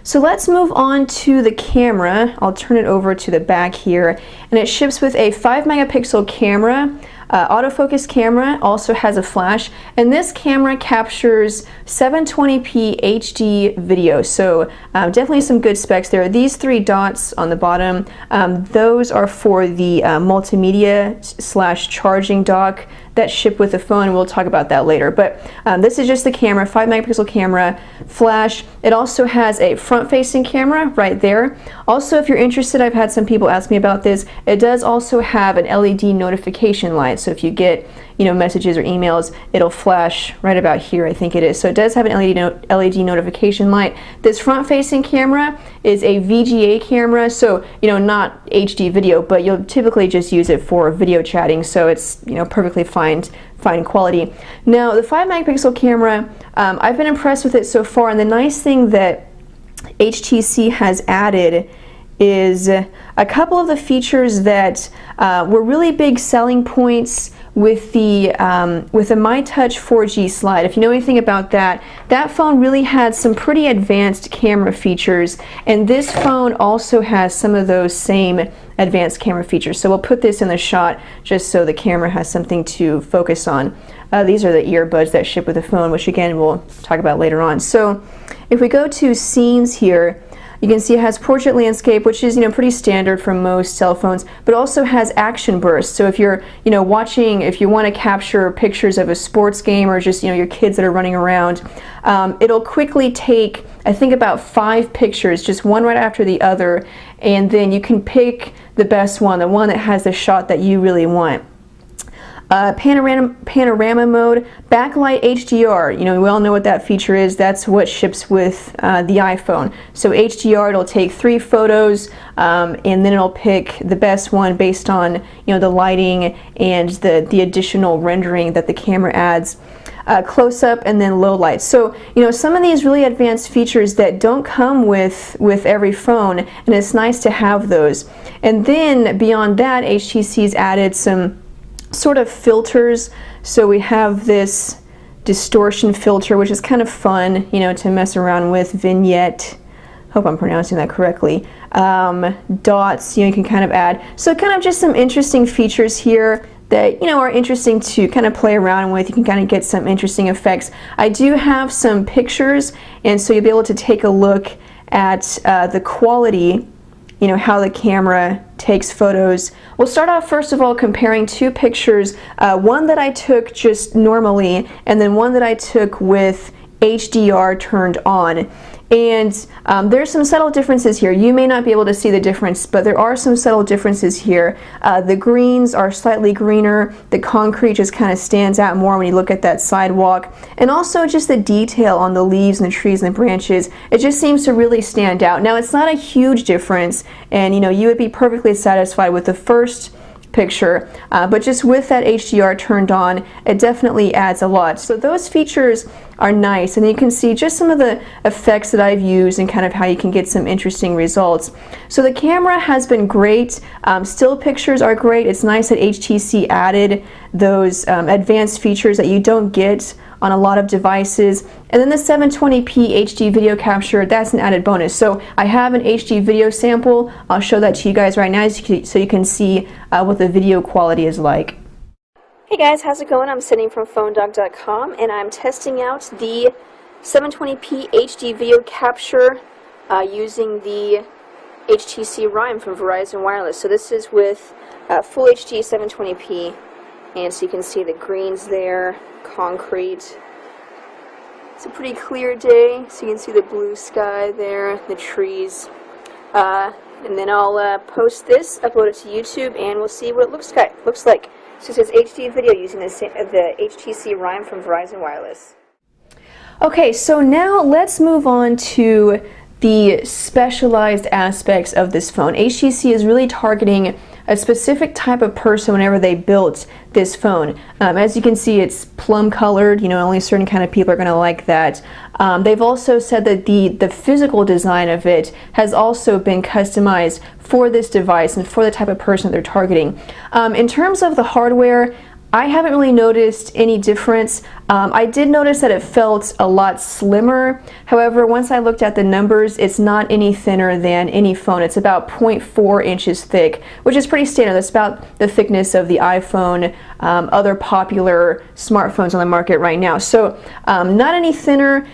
So let's move on to the camera. I'll turn it over to the back here, and it ships with a 5 megapixel camera. Autofocus camera, also has a flash, and this camera captures 720p HD video, so definitely some good specs there. These 3 dots on the bottom, those are for the multimedia / charging dock that ship with the phone, and we'll talk about that later. But this is just the camera, 5 megapixel camera, flash. It also has a front-facing camera right there. Also, if you're interested, I've had some people ask me about this, it does also have an LED notification light. So if you get messages or emails, it'll flash right about here, I think it is. So it does have an LED notification light. This front-facing camera is a VGA camera, so not HD video, but you'll typically just use it for video chatting, so it's perfectly fine quality. Now the 5 megapixel camera, I've been impressed with it so far, and the nice thing that HTC has added is a couple of the features that were really big selling points with the MyTouch 4G slide. If you know anything about that, that phone really had some pretty advanced camera features, and this phone also has some of those same advanced camera features. So we'll put this in the shot just so the camera has something to focus on. These are the earbuds that ship with the phone, which again we'll talk about later on. So if we go to scenes here, you can see it has portrait landscape, which is pretty standard for most cell phones, but also has action bursts. So if you're watching, if you want to capture pictures of a sports game or just your kids that are running around, it'll quickly take, I think, about 5 pictures, just one right after the other, and then you can pick the best one, the one that has the shot that you really want. Panorama mode, backlight HDR, we all know what that feature is. That's what ships with the iPhone. So HDR, it'll take 3 photos, and then it'll pick the best one based on the lighting and the additional rendering that the camera adds. Close up and then low light. So some of these really advanced features that don't come with every phone, and it's nice to have those. And then beyond that, HTC's added some sort of filters. So we have this distortion filter, which is kind of fun, to mess around with. Vignette, hope I'm pronouncing that correctly. Dots, you can kind of add. So kind of just some interesting features here that are interesting to kind of play around with. You can kind of get some interesting effects. I do have some pictures, and so you'll be able to take a look at the quality, how the camera takes photos. We'll start off first of all comparing 2 pictures, one that I took just normally and then one that I took with HDR turned on. And there's some subtle differences here. You may not be able to see the difference, but there are some subtle differences here. The greens are slightly greener. The concrete just kind of stands out more when you look at that sidewalk. And also just the detail on the leaves and the trees and the branches. It just seems to really stand out. Now, it's not a huge difference, and you would be perfectly satisfied with the first picture, but just with that HDR turned on, it definitely adds a lot. So those features are nice, and you can see just some of the effects that I've used and kind of how you can get some interesting results. So the camera has been great. Still pictures are great. It's nice that HTC added those advanced features that you don't get on a lot of devices. And then the 720p HD video capture, that's an added bonus. So I have an HD video sample. I'll show that to you guys right now so you can see what the video quality is like. Hey guys, how's it going? I'm sitting from PhoneDog.com, and I'm testing out the 720p HD video capture using the HTC Rime from Verizon Wireless. So this is with full HD 720p, and so you can see the greens there, concrete. It's a pretty clear day, so you can see the blue sky there, the trees. And then I'll post this, upload it to YouTube, and we'll see what it looks like. So it says HD video using the HTC Rime from Verizon Wireless. Okay, so now let's move on to the specialized aspects of this phone. HTC is really targeting a specific type of person whenever they built this phone. As you can see, it's plum colored, only certain kind of people are going to like that. They've also said that the physical design of it has also been customized for this device and for the type of person they're targeting. In terms of the hardware, I haven't really noticed any difference. I did notice that it felt a lot slimmer. However, once I looked at the numbers, it's not any thinner than any phone. It's about 0.4 inches thick, which is pretty standard. That's about the thickness of the iPhone, other popular smartphones on the market right now. So not any thinner.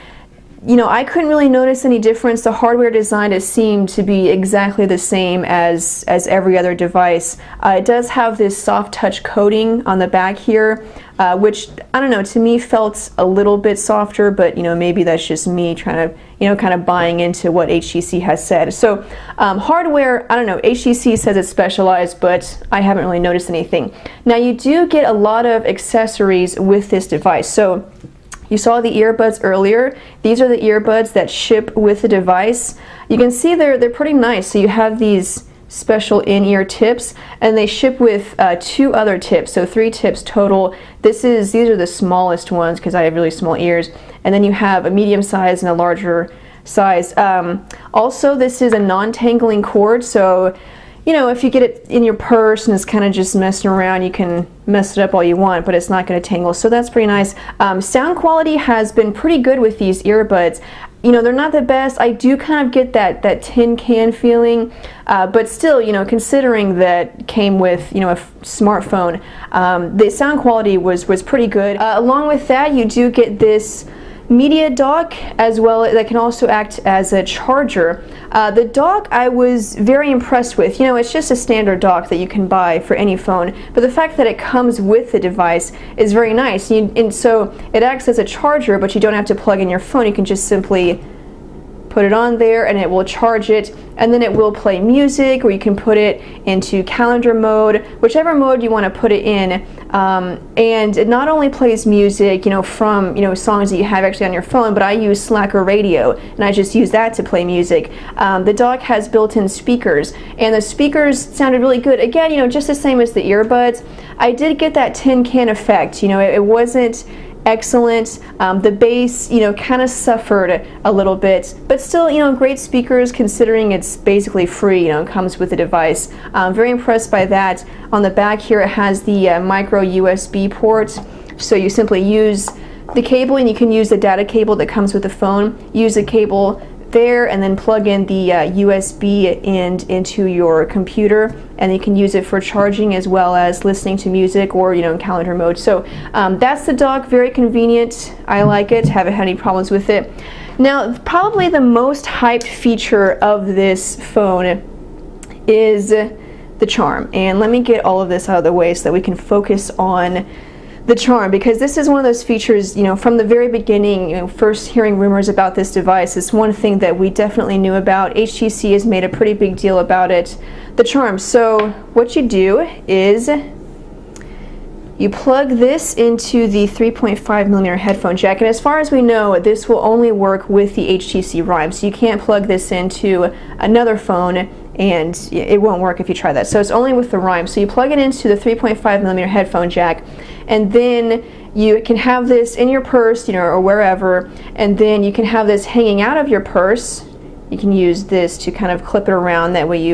You know, I couldn't really notice any difference. The hardware design, it seemed to be exactly the same as every other device. It does have this soft touch coating on the back here, which, I don't know, to me felt a little bit softer, but, you know, maybe that's just me trying to, you know, kind of buying into what HTC has said. So hardware, I don't know, HTC says it's specialized, but I haven't really noticed anything. Now, you do get a lot of accessories with this device. So you saw the earbuds earlier. These are the earbuds that ship with the device. You can see they're pretty nice. So you have these special in-ear tips, and they ship with 2 other tips, so 3 tips total. These are the smallest ones because I have really small ears. And then you have a medium size and a larger size. Also, this is a non-tangling cord, so you know, if you get it in your purse and it's kind of just messing around, you can mess it up all you want, but it's not going to tangle, so that's pretty nice. Sound quality has been pretty good with these earbuds. You know, they're not the best. I do kind of get that tin can feeling, but still, you know, considering that came with, you know, a smartphone, the sound quality was pretty good. Along with that, you do get this media dock as well that can also act as a charger. The dock I was very impressed with. You know, it's just a standard dock that you can buy for any phone, but the fact that it comes with the device is very nice. And so it acts as a charger, but you don't have to plug in your phone. You can just simply put it on there and it will charge it, and then it will play music, or you can put it into calendar mode, whichever mode you want to put it in. And it not only plays music, you know, from, you know, songs that you have actually on your phone, but I use Slacker Radio, and I just use that to play music. The dock has built-in speakers, and the speakers sounded really good. Again, you know, just the same as the earbuds. I did get that tin can effect. You know, it wasn't excellent. The bass, you know, kind of suffered a little bit, but still, you know, great speakers considering it's basically free, you know, it comes with the device. Very impressed by that. On the back here, it has the micro USB port, so you simply use the cable, and you can use the data cable that comes with the phone, use the cable there, and then plug in the USB end into your computer, and you can use it for charging as well as listening to music, or, you know, in calendar mode. So that's the dock. Very convenient. I like it. Haven't had any problems with it. Now, probably the most hyped feature of this phone is the charm, and let me get all of this out of the way so that we can focus on the charm, because this is one of those features, you know, from the very beginning, you know, first hearing rumors about this device, it's one thing that we definitely knew about. HTC has made a pretty big deal about it, the charm. So what you do is you plug this into the 3.5mm headphone jack, and as far as we know, this will only work with the HTC Rime, so you can't plug this into another phone and it won't work if you try that. So it's only with the Rime. So you plug it into the 3.5mm headphone jack, and then you can have this in your purse, you know, or wherever, and then you can have this hanging out of your purse. You can use this to kind of clip it around, that way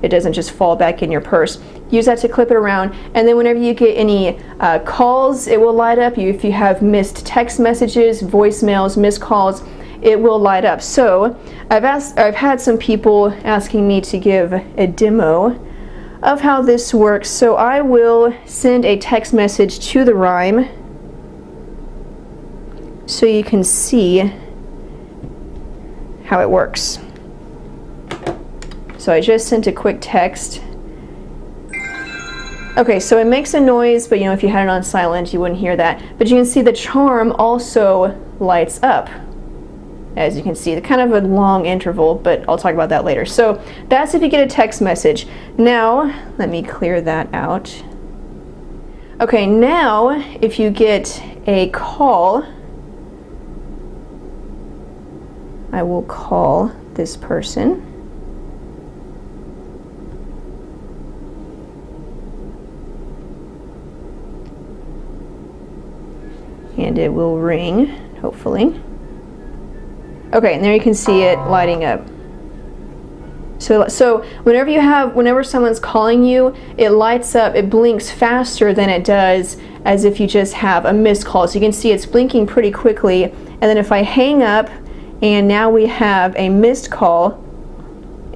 it doesn't just fall back in your purse. Use that to clip it around, and then whenever you get any calls, it will light up. If you have missed text messages, voicemails, missed calls, it will light up. So I've had some people asking me to give a demo of how this works. So I will send a text message to the Rime so you can see how it works. So I just sent a quick text. Okay, so it makes a noise, but you know, if you had it on silent, you wouldn't hear that. But you can see the charm also lights up. As you can see, the kind of a long interval, but I'll talk about that later. So that's if you get a text message. Now, let me clear that out. Okay, now if you get a call, I will call this person. And it will ring, hopefully. Okay, and there you can see it lighting up. So whenever someone's calling you, it lights up, it blinks faster than it does as if you just have a missed call. So you can see it's blinking pretty quickly. And then if I hang up, and now we have a missed call,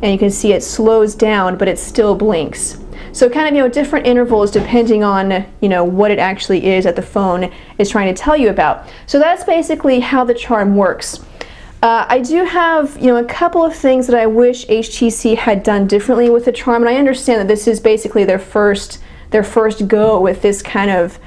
and you can see it slows down, but it still blinks. So kind of, different intervals depending on, what it actually is that the phone is trying to tell you about. So that's basically how the charm works. I do have, a couple of things that I wish HTC had done differently with the charm, and I understand that this is basically their first go with this kind of,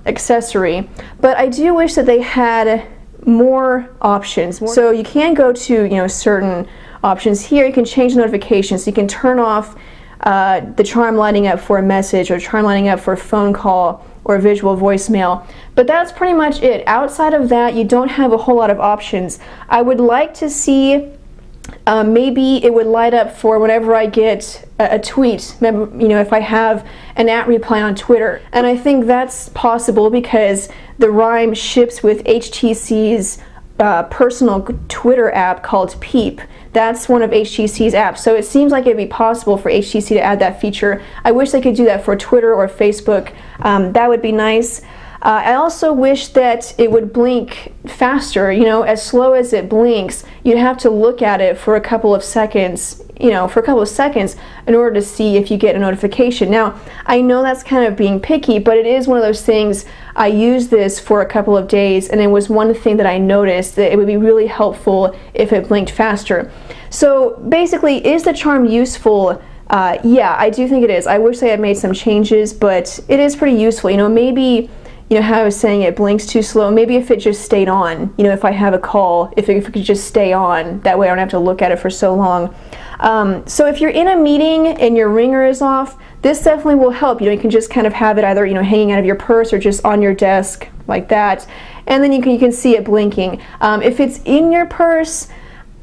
accessory. But I do wish that they had more options. So you can go to, certain options here. You can change the notifications. So you can turn off the charm lighting up for a message, or charm lighting up for a phone call, or visual voicemail. But that's pretty much it. Outside of that, you don't have a whole lot of options. I would like to see maybe it would light up for whenever I get a tweet, if I have an @reply on Twitter. And I think that's possible because the Rime ships with HTC's personal Twitter app called Peep. That's one of HTC's apps, so it seems like it'd be possible for HTC to add that feature. I wish they could do that for Twitter or Facebook. That would be nice. I also wish that it would blink faster. As slow as it blinks, you'd have to look at it for a couple of seconds, in order to see if you get a notification. Now, I know that's kind of being picky, but it is one of those things. I used this for a couple of days, and it was one thing that I noticed that it would be really helpful if it blinked faster. So basically, is the charm useful? Yeah, I do think it is. I wish they had made some changes, but it is pretty useful. Maybe how I was saying it blinks too slow. Maybe if it just stayed on, if I have a call, if it could just stay on, that way I don't have to look at it for so long. So if you're in a meeting and your ringer is off, this definitely will help. You can just kind of have it either, hanging out of your purse or just on your desk like that. And then you can see it blinking. If it's in your purse,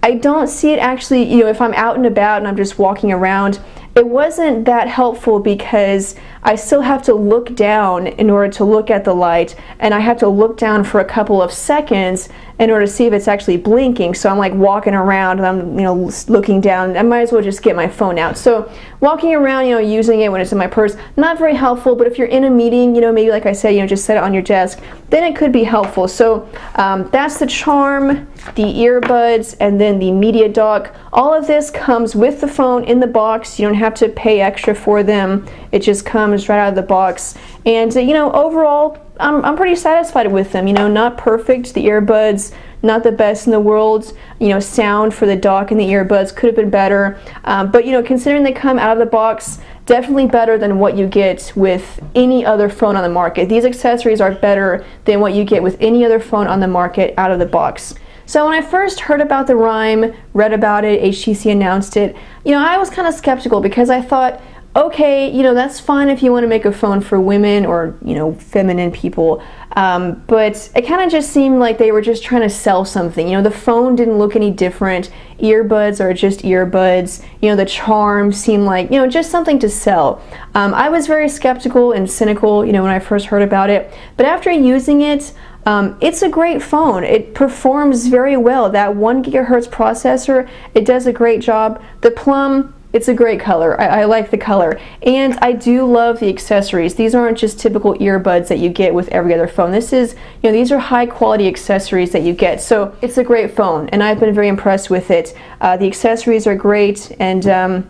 I don't see it actually, if I'm out and about and I'm just walking around, it wasn't that helpful because I still have to look down in order to look at the light, and I have to look down for a couple of seconds in order to see if it's actually blinking. So I'm like walking around and I'm looking down. I might as well just get my phone out. So walking around, using it when it's in my purse, not very helpful. But if you're in a meeting, maybe like I said, just set it on your desk, then it could be helpful. So that's the charm, the earbuds, and then the media dock. All of this comes with the phone in the box. You don't have to pay extra for them. It just comes right out of the box. And overall, I'm pretty satisfied with them. Not perfect. The earbuds, not the best in the world. Sound for the dock and the earbuds could have been better. But considering they come out of the box, definitely better than what you get with any other phone on the market. These accessories are better than what you get with any other phone on the market out of the box. So when I first heard about the Rime, read about it, HTC announced it, I was kind of skeptical because I thought, okay, that's fine if you want to make a phone for women or, feminine people, but it kind of just seemed like they were just trying to sell something. The phone didn't look any different. Earbuds are just earbuds. The charm seemed like, just something to sell. I was very skeptical and cynical, when I first heard about it, but after using it, it's a great phone. It performs very well. That 1 GHz processor, it does a great job. The Plum, it's a great color. I like the color. And I do love the accessories. These aren't just typical earbuds that you get with every other phone. This is, these are high quality accessories that you get. So it's a great phone, and I've been very impressed with it. The accessories are great, and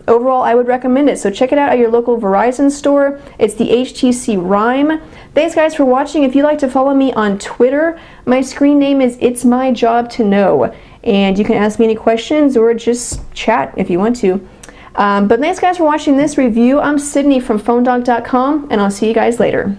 overall I would recommend it. So check it out at your local Verizon store. It's the HTC Rime. Thanks guys for watching. If you'd like to follow me on Twitter, my screen name is It's My Job to Know. And you can ask me any questions or just chat if you want to. But thanks guys for watching this review. I'm Sydney from PhoneDog.com, and I'll see you guys later.